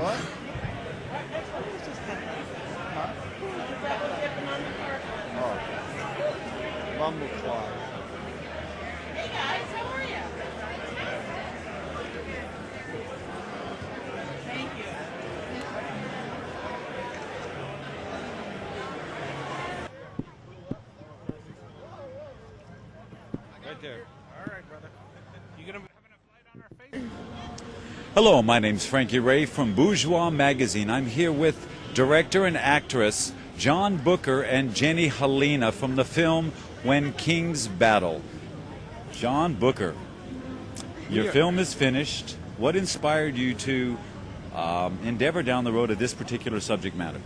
What? Oh. Bumbleclaw. Hey guys, how are you? Thank you. Right there. All right, brother. You gonna having a flight on our face? Hello, my name's Frankie Ray from Bourgeois magazine. I'm here with director and actress John Bucher and Jenny Helena from the film When Kings Battle. John Bucher, your film is finished. What inspired you to endeavor down the road of this particular subject matter?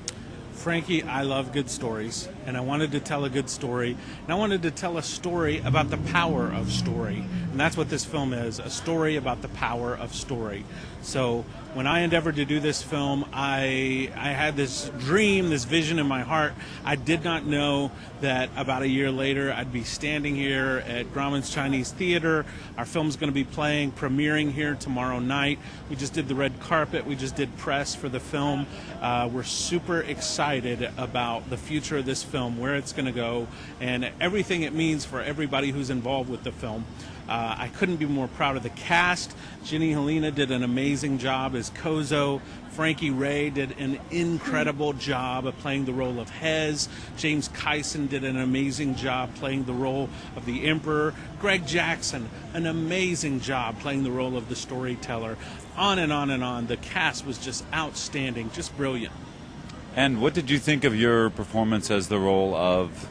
Frankie, I love good stories, and I wanted to tell a good story, and I wanted to tell a story about the power of story, and that's what this film is, a story about the power of story. So when I endeavored to do this film, I had this dream, this vision in my heart. I did not know that about a year later I'd be standing here at Grauman's Chinese Theater. Our film's going to be premiering here tomorrow night. We just did the red carpet. We just did press for the film. We're super excited about the future of this film, where it's going to go, and everything it means for everybody who's involved with the film. I couldn't be more proud of the cast. Jenny Helena did an amazing job as Kozo. Frankie Ray did an incredible job of playing the role of Hez. James Kyson did an amazing job playing the role of the Emperor. Greg Jackson, an amazing job playing the role of the storyteller. On and on and on. The cast was just outstanding, just brilliant. And what did you think of your performance as the role of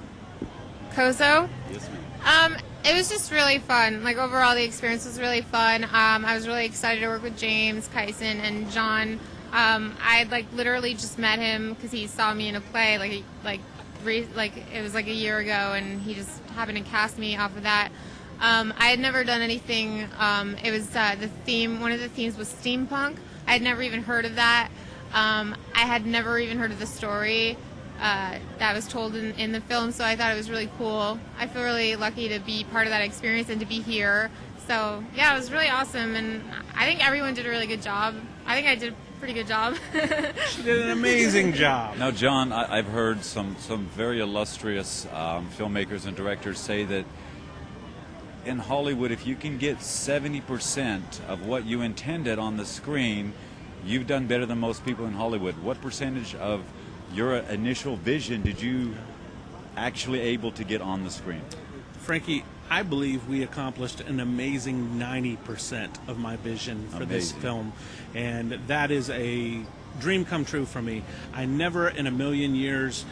Kozo? Yes, ma'am. It was just really fun. Like, overall, the experience was really fun. I was really excited to work with James Kyson and John. I had literally just met him because he saw me in a play it was like a year ago, and he just happened to cast me off of that. I had never done anything. It was the theme. One of the themes was steampunk. I had never even heard of that. I had never even heard of the story that was told in the film, so I thought it was really cool. I feel really lucky to be part of that experience and to be here. So yeah, it was really awesome, and I think everyone did a really good job. I think I did a pretty good job. She did an amazing job. Now, John, I've heard some very illustrious filmmakers and directors say that in Hollywood, if you can get 70% of what you intended on the screen, you've done better than most people in Hollywood. What percentage of your initial vision did you actually able to get on the screen? Frankie, I believe we accomplished an amazing 90% of my vision for this film, and that is a dream come true for me. I never in a million years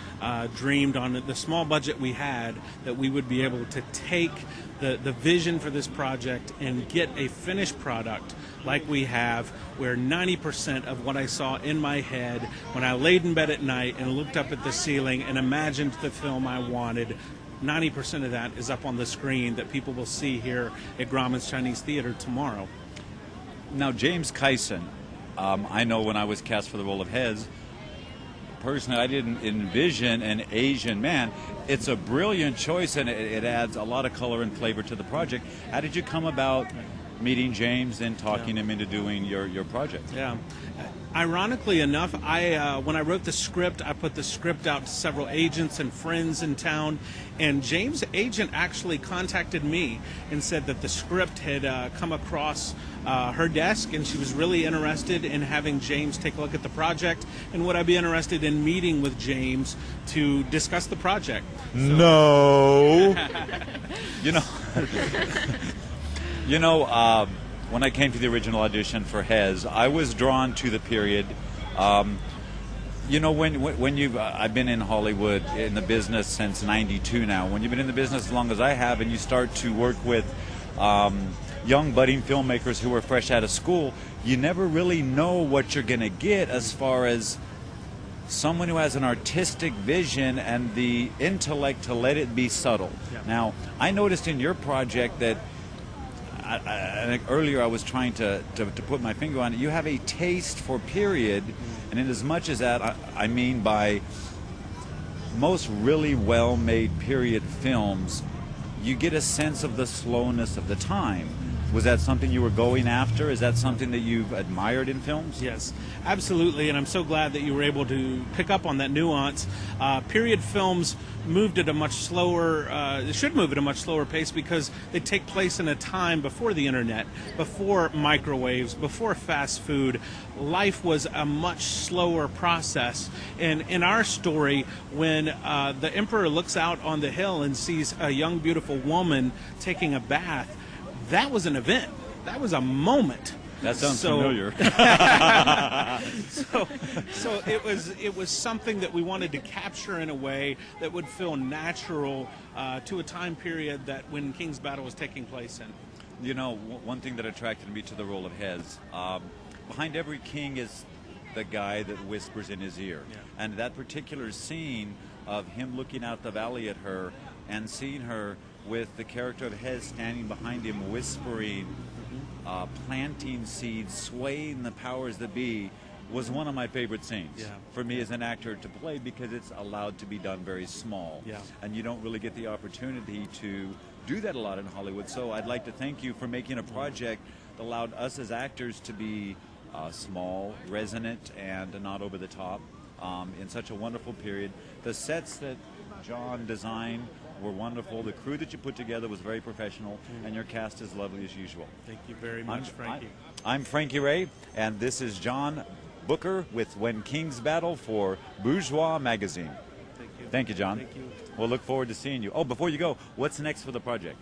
dreamed on the small budget we had that we would be able to take the vision for this project and get a finished product like we have, where 90% of what I saw in my head when I laid in bed at night and looked up at the ceiling and imagined the film I wanted, 90% of that is up on the screen that people will see here at Grauman's Chinese Theater tomorrow. Now, James Kyson, I know when I was cast for the role of Hez, personally, I didn't envision an Asian man. It's a brilliant choice, and it adds a lot of color and flavor to the project. How did you come about meeting James and talking him into doing your project? Yeah. Ironically enough, when I wrote the script, I put the script out to several agents and friends in town, and James' agent actually contacted me and said that the script had come across her desk, and she was really interested in having James take a look at the project, and would I be interested in meeting with James to discuss the project? So, no. When I came to the original audition for Hez, I was drawn to the period. When I've been in Hollywood in the business since '92 now. When you've been in the business as long as I have, and you start to work with young budding filmmakers who are fresh out of school, you never really know what you're going to get as far as someone who has an artistic vision and the intellect to let it be subtle. Yeah. Now, I noticed in your project that I think earlier I was trying to put my finger on it. You have a taste for period, and in as much as that, I mean by most really well-made period films, you get a sense of the slowness of the time. Was that something you were going after? Is that something that you've admired in films? Yes, absolutely, and I'm so glad that you were able to pick up on that nuance. Period films moved at a much slower, should move at a much slower pace because they take place in a time before the internet, before microwaves, before fast food. Life was a much slower process, and in our story, when the emperor looks out on the hill and sees a young, beautiful woman taking a bath, that was an event. That was a moment. That sounds familiar. So it was something that we wanted to capture in a way that would feel natural to a time period that when King's Battle was taking place in. You know, one thing that attracted me to the role of Hez, behind every king is the guy that whispers in his ear. Yeah. And that particular scene of him looking out the valley at her and seeing her with the character of Hez standing behind him whispering, planting seeds, swaying the powers that be, was one of my favorite scenes for me as an actor to play because it's allowed to be done very small. Yeah. And you don't really get the opportunity to do that a lot in Hollywood. So I'd like to thank you for making a project that allowed us as actors to be small, resonant, and not over the top in such a wonderful period. The sets that John designed were wonderful. The crew that you put together was very professional, and your cast is lovely as usual. Thank you very much, Frankie. I'm Frankie Ray, and this is John Booker with When Kings Battle for Bourgeois magazine. Thank you. Thank you, John. Thank you. We'll look forward to seeing you. Oh, before you go, what's next for the project?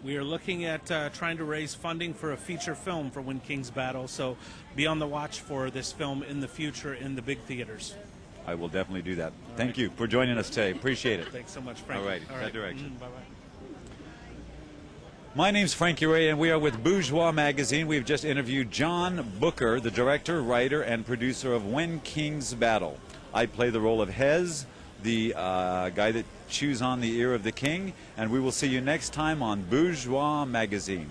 We are looking at trying to raise funding for a feature film for When Kings Battle, so be on the watch for this film in the future in the big theaters. I will definitely do that. Thank you for joining us today. Appreciate it. Thanks so much, Frankie. All right, that direction. Bye-bye. My name's Frankie Ray, and we are with Bourgeois magazine. We've just interviewed John Booker, the director, writer, and producer of When Kings Battle. I play the role of Hez, the guy that chews on the ear of the king, and we will see you next time on Bourgeois magazine.